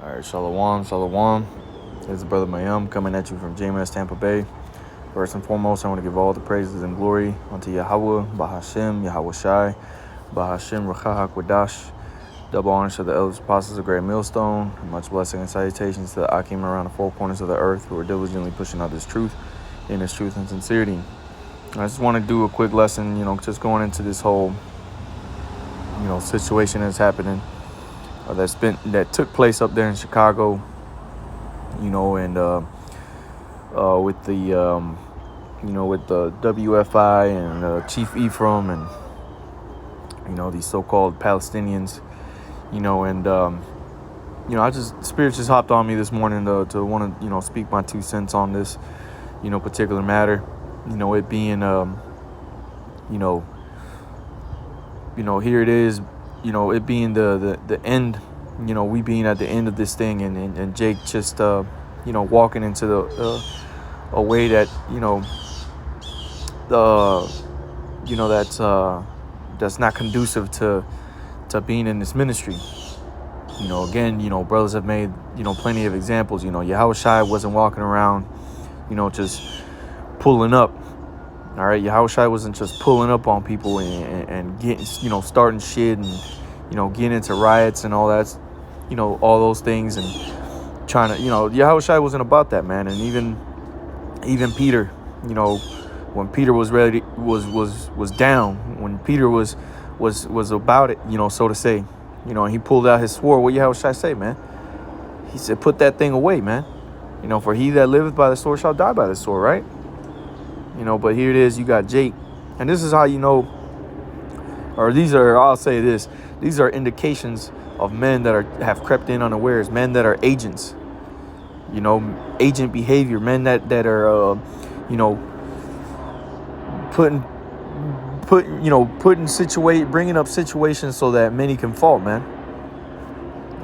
All right, Shalom, Shalom. It's Brother Mayum coming at you from JMS Tampa Bay. First and foremost, I want to give all the praises and glory unto Yahweh, Bahashem, Yahweh Shai, Bahashem, Rachah HaKodash. Double honors to the elders, apostles of Great Millstone. Much blessing and salutations to the Akim around the four corners of the earth who are diligently pushing out this truth in this truth and sincerity. I just want to do a quick lesson, just going into this whole, situation that's happening. That took place up there in Chicago, and with the with the WFI and Chief Ephraim and these so-called Palestinians, Spirit just hopped on me this morning to want to speak my 2 cents on this particular matter. It being here it is. It being the end, we being at the end of this thing, and Jake just, walking into a way that, that's not conducive to being in this ministry. Again, brothers have made, plenty of examples. Yahweh Shai wasn't walking around, just pulling up. All right, Yahweh Shai wasn't just pulling up on people and getting, starting shit and, getting into riots and all that, all those things and trying to, Yahweh Shai wasn't about that, man. And even Peter, when Peter was ready, was down, when Peter was about it, so to say, and he pulled out his sword. What Yahweh Shai say, man? He said, put that thing away, man. For he that liveth by the sword shall die by the sword, right? But here it is, you got Jake. And this is how these are indications of men that have crept in unawares, men that are agents, agent behavior, men that are, bringing up situations so that many can fall, man.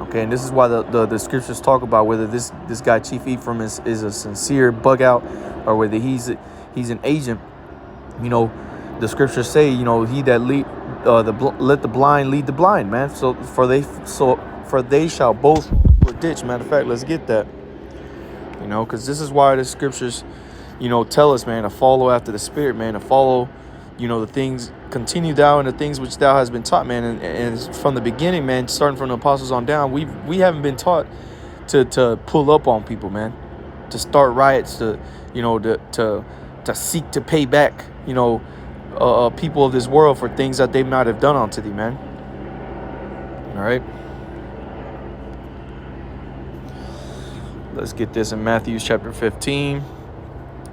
Okay, and this is why the scriptures talk about whether this guy Chief Ephraim is a sincere bug out or whether he's an agent. The scriptures say, he that let the blind lead the blind, man. For they shall both ditch. Matter of fact, let's get that. Because this is why the scriptures, tell us, man, to follow after the Spirit, man, to follow, the things, continue thou in the things which thou hast been taught, man. And from the beginning, man, starting from the apostles on down, we haven't been taught to pull up on people, man, to start riots, to seek to pay back, people of this world for things that they might have done unto thee, man. All right. Let's get this in Matthew chapter 15.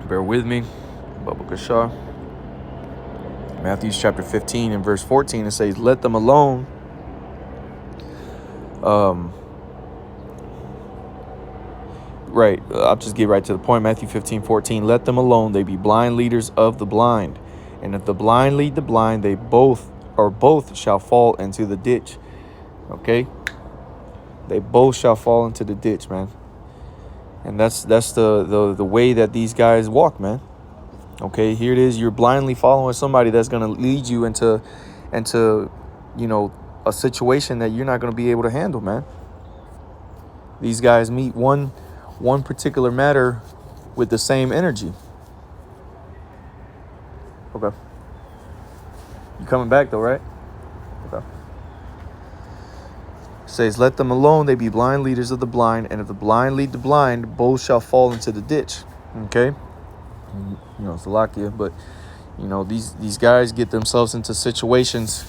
Bear with me. Baba Gashar. Matthew chapter 15 and verse 14, it says, let them alone. Right. I'll just get right to the point. Matthew 15:14. Let them alone. They be blind leaders of the blind. And if the blind lead the blind, they both shall fall into the ditch. Okay. They both shall fall into the ditch, man. And that's the way that these guys walk, man. Okay. Here it is. You're blindly following somebody that's going to lead you into, a situation that you're not going to be able to handle, man. These guys meet one particular matter with the same energy. Okay. You coming back though, right? Okay. It says, let them alone, they be blind leaders of the blind, and if the blind lead the blind, both shall fall into the ditch. Okay. Salakia, but these guys get themselves into situations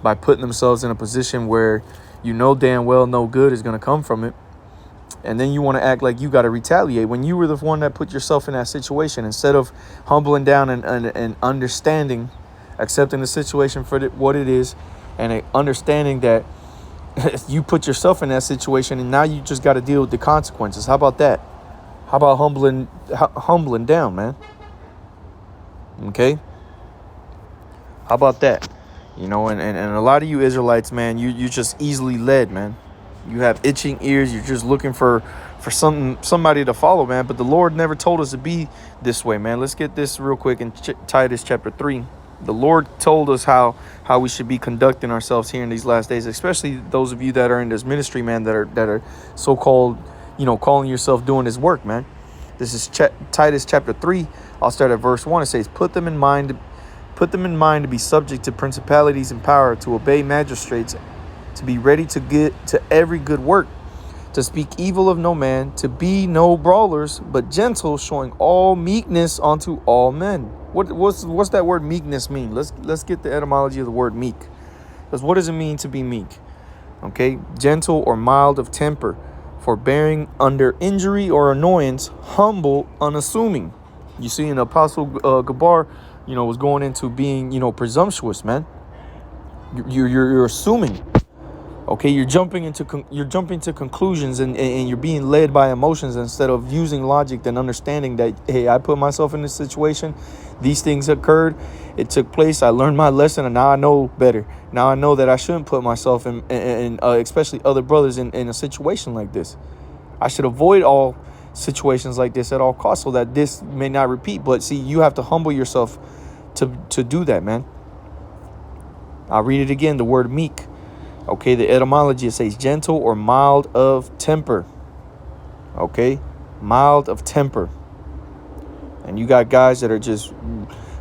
by putting themselves in a position where damn well no good is going to come from it. And then you want to act like you got to retaliate when you were the one that put yourself in that situation, instead of humbling down and understanding, accepting the situation for what it is, and understanding that you put yourself in that situation and now you just got to deal with the consequences. How about that? How about humbling down, man? Okay. How about that? And a lot of you Israelites, man, you just easily led, man. You have itching ears. You're just looking for somebody to follow, man. But the Lord never told us to be this way, man. Let's get this real quick in Titus chapter 3. The Lord told us how we should be conducting ourselves here in these last days, especially those of you that are in this ministry, man, that are so-called, calling yourself doing this work, man. This is Titus chapter 3. I'll start at verse 1. It says, Put them in mind to be subject to principalities and power, to obey magistrates, to be ready to get to every good work, to speak evil of no man, to be no brawlers, but gentle, showing all meekness unto all men. What's that word meekness mean? Let's get the etymology of the word meek. Because what does it mean to be meek? Okay, gentle or mild of temper, forbearing under injury or annoyance, humble, unassuming. You see, an Apostle Gabar, was going into being, presumptuous, man. You're assuming. Okay, you're jumping to conclusions and you're being led by emotions instead of using logic and understanding that, hey, I put myself in this situation. These things occurred. It took place. I learned my lesson, and now I know better. Now I know that I shouldn't put myself in especially other brothers in a situation like this. I should avoid all situations like this at all costs so that this may not repeat. But see, you have to humble yourself to do that, man. I'll read it again. The word meek. Okay, the etymology, it says gentle or mild of temper. Okay, mild of temper. And you got guys that are just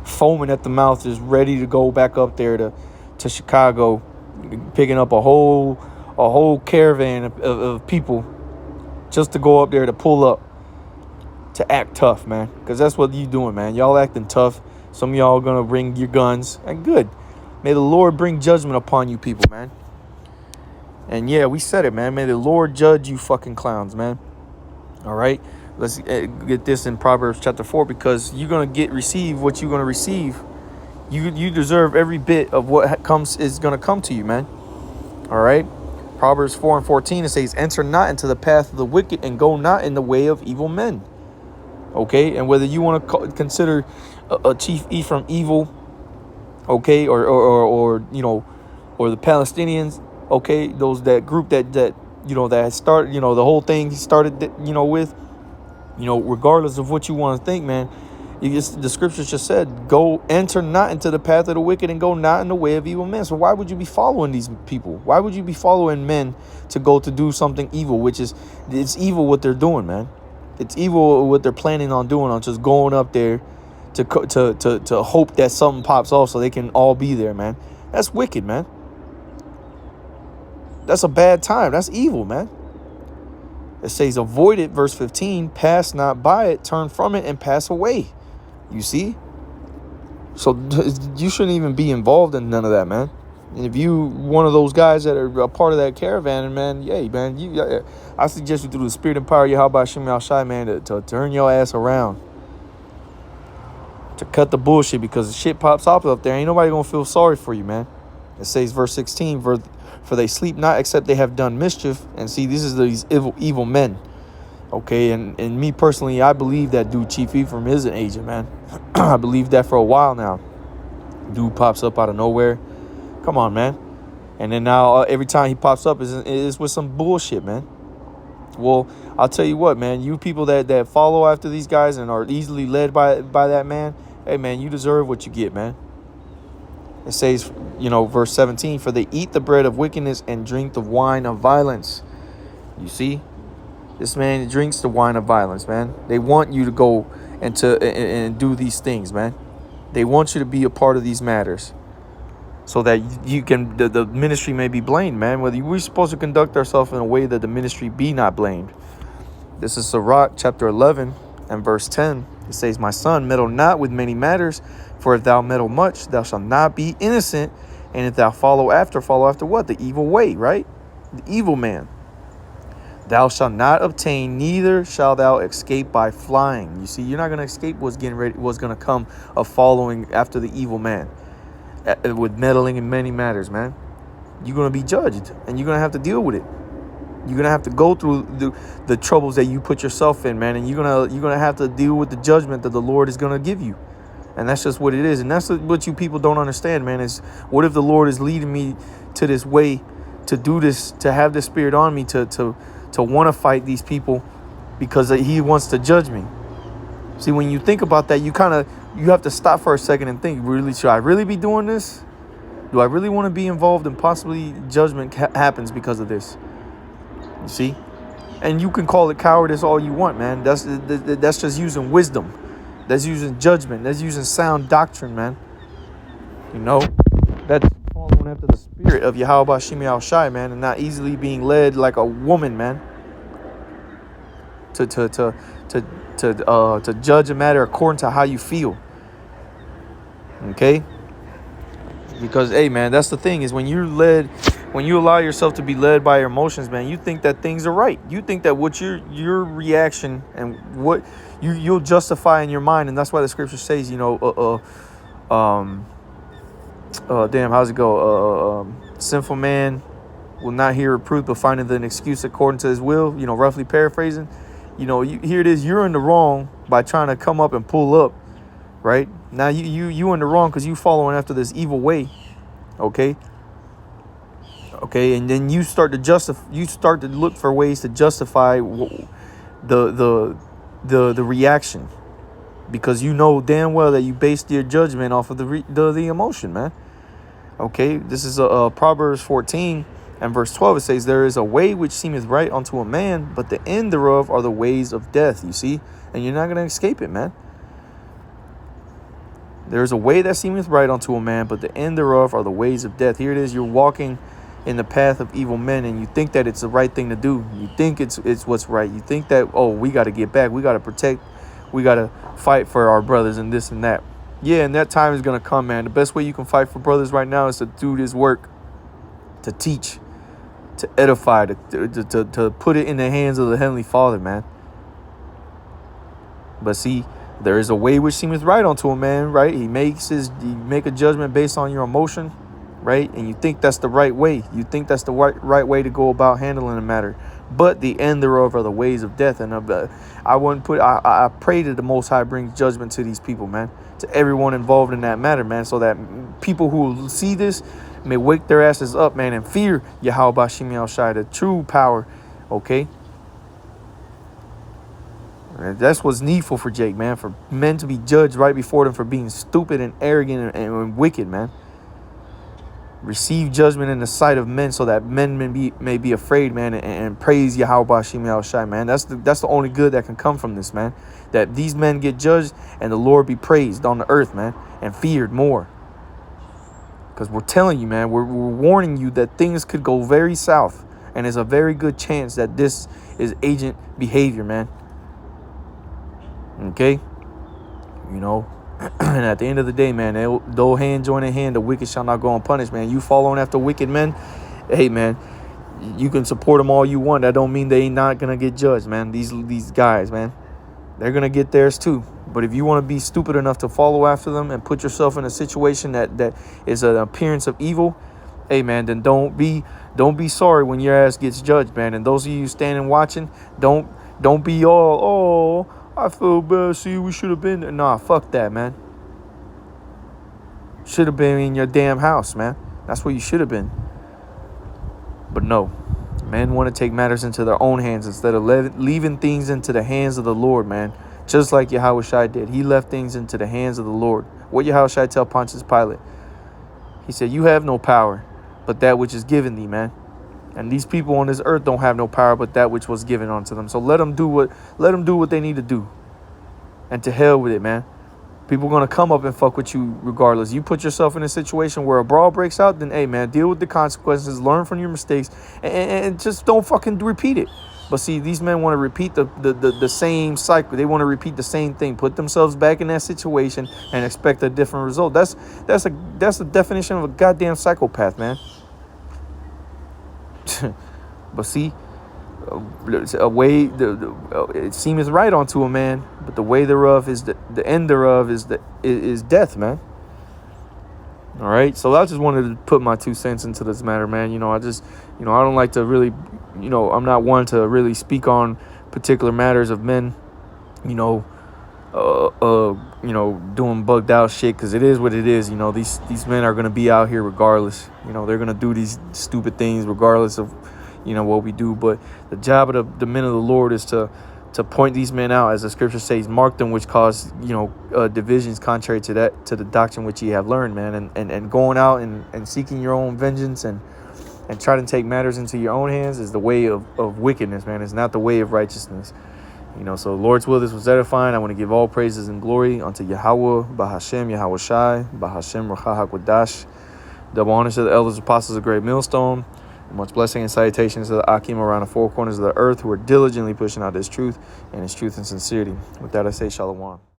foaming at the mouth, just ready to go back up there to Chicago, picking up a whole caravan of people just to go up there to pull up, to act tough, man. Because that's what you doing, man. Y'all acting tough. Some of y'all are going to bring your guns. And good. May the Lord bring judgment upon you people, man. And yeah, we said it, man. May the Lord judge you fucking clowns, man. All right. Let's get this in Proverbs chapter 4, because you're going to receive what you're going to receive. You deserve every bit of what is going to come to you, man. All right. Proverbs 4:14, it says, Enter not into the path of the wicked, and go not in the way of evil men. Okay. And whether you want to consider a Chief Ephraim evil, okay, or the Palestinians, okay, that group that had started, the whole thing started, with, regardless of what you want to think, man, the scriptures just said, go enter not into the path of the wicked and go not in the way of evil men. So why would you be following these people? Why would you be following men to go to do something evil, it's evil what they're doing, man. It's evil what they're planning on doing, on just going up there to hope that something pops off so they can all be there, man. That's wicked, man. That's a bad time. That's evil, man. It says, avoid it, verse 15, pass not by it, turn from it and pass away. You see? So you shouldn't even be involved in none of that, man. And if you one of those guys that are a part of that caravan, man, yay, man, I suggest you through the spirit and power of Yahweh Hashem Yahushai, man, to turn your ass around. To cut the bullshit, because shit pops up there. Ain't nobody gonna feel sorry for you, man. It says, verse 16, for they sleep not except they have done mischief. And see, this is these evil men. Okay, and me personally, I believe that dude Chief Ephraim is an agent, man. I believe that for a while now. Dude pops up out of nowhere. Come on, man. And then now every time he pops up is with some bullshit, man. Well, I'll tell you what, man. You people that follow after these guys and are easily led by that man, hey, man, you deserve what you get, man. It says, verse 17, for they eat the bread of wickedness and drink the wine of violence. You see, this man drinks the wine of violence, man. They want you to go and do these things, man. They want you to be a part of these matters so that you can, the ministry may be blamed, man. Whether we're supposed to conduct ourselves in a way that the ministry be not blamed. This is Sirach chapter 11 and verse 10. It says, my son, meddle not with many matters, for if thou meddle much, thou shalt not be innocent. And if thou follow after what? The evil way, right? The evil man. Thou shalt not obtain, neither shalt thou escape by flying. You see, you're not going to escape what's going to come of following after the evil man. With meddling in many matters, man. You're going to be judged, and you're going to have to deal with it. You're going to have to go through the troubles that you put yourself in, man. And you're going to have to deal with the judgment that the Lord is going to give you. And that's just what it is. And that's what you people don't understand, man, is what if the Lord is leading me to this way, to do this, to have this spirit on me, to want to fight these people because he wants to judge me. See, when you think about that, you kind of you have to stop for a second and think, really, should I really be doing this? Do I really want to be involved and possibly judgment happens because of this? You see? And you can call it cowardice all you want, man. That's just using wisdom. That's using judgment. That's using sound doctrine, man. You know? That's following after the spirit of Yahweh Shemi Shai, man, and not easily being led like a woman, man. To judge a matter according to how you feel. Okay? Because, hey, man, that's the thing is when you allow yourself to be led by your emotions, man, you think that things are right. You think that what your reaction and what you'll justify in your mind, and that's why the scripture says, you know, how's it go? Sinful man will not hear reproof, but findeth an excuse according to his will. You know, roughly paraphrasing. You know, here it is. You're in the wrong by trying to come up and pull up. Right now, you in the wrong because you following after this evil way, okay, and then you start to look for ways to justify the reaction, because you know damn well that you based your judgment off of the emotion, man. Okay, this is Proverbs 14 and verse 12. It says, "There is a way which seemeth right unto a man, but the end thereof are the ways of death." You see, and you're not gonna escape it, man. There's a way that seemeth right unto a man, but the end thereof are the ways of death. Here it is. You're walking in the path of evil men, and you think that it's the right thing to do. You think it's what's right. You think that, oh, we got to get back. We got to protect. We got to fight for our brothers and this and that. Yeah, and that time is going to come, man. The best way you can fight for brothers right now is to do this work, to teach, to edify, to put it in the hands of the Heavenly Father, man. But see, there is a way which seemeth right unto a man, right? He make a judgment based on your emotion, right? And you think that's the right way. You think that's the right way to go about handling the matter. But the end thereof are the ways of death. And I pray that the Most High brings judgment to these people, man, to everyone involved in that matter, man, so that people who will see this may wake their asses up, man, and fear Yahweh Shemi Shai, the true power, okay? That's what's needful for Jake, man, for men to be judged right before them for being stupid and arrogant and wicked, man. Receive judgment in the sight of men so that men may be afraid, man, and praise Yahweh Shemi Shai, man. That's the only good that can come from this, man. That these men get judged and the Lord be praised on the earth, man, and feared more. Because we're telling you, man, we're warning you that things could go very south. And there's a very good chance that this is agent behavior, man. Okay, you know, and at the end of the day, man, though hand join in hand, the wicked shall not go unpunished, man. You following after wicked men, hey, man, you can support them all you want. That don't mean they ain't not gonna get judged, man. These guys, man, they're gonna get theirs too. But if you want to be stupid enough to follow after them and put yourself in a situation that is an appearance of evil, hey, man, then don't be sorry when your ass gets judged, man. And those of you standing watching, don't be all, oh, I feel bad. See, we should have been there. Nah, fuck that, man. Should have been in your damn house, man. That's where you should have been. But no, men want to take matters into their own hands instead of leaving things into the hands of the Lord, man. Just like Yahweh Shai did. He left things into the hands of the Lord. What Yahweh Shai tell Pontius Pilate? He said, you have no power but that which is given thee, man. And these people on this earth don't have no power but that which was given unto them. So let them do what they need to do. And to hell with it, man. People going to come up and fuck with you regardless. You put yourself in a situation where a brawl breaks out, then, hey, man, deal with the consequences, learn from your mistakes, and just don't fucking repeat it. But see, these men want to repeat the same cycle. They want to repeat the same thing, put themselves back in that situation and expect a different result. That's the definition of a goddamn psychopath, man. But see, a way it seemeth right unto a man, but the way thereof is the end thereof is death, man. All right, so I just wanted to put my 2 cents into this matter, man. You know, I don't like to really, I'm not one to really speak on particular matters of men, doing bugged out shit, because it is what it is. These men are gonna be out here regardless. They're gonna do these stupid things regardless of what we do. But the job of the men of the Lord is to to point these men out, as the scripture says, mark them which cause, divisions contrary to the doctrine which ye have learned, man. And going out and seeking your own vengeance and trying to take matters into your own hands is the way of wickedness, man. It's not the way of righteousness. So Lord's will, this was edifying. I want to give all praises and glory unto Yahweh, Bahashem, Yahweh Shai, Bahashem, Racha HaKodash. Double honors to the elders, apostles of Great Millstone. And much blessing and salutations to the Akim around the four corners of the earth who are diligently pushing out this truth and its truth and sincerity. With that, I say Shalom.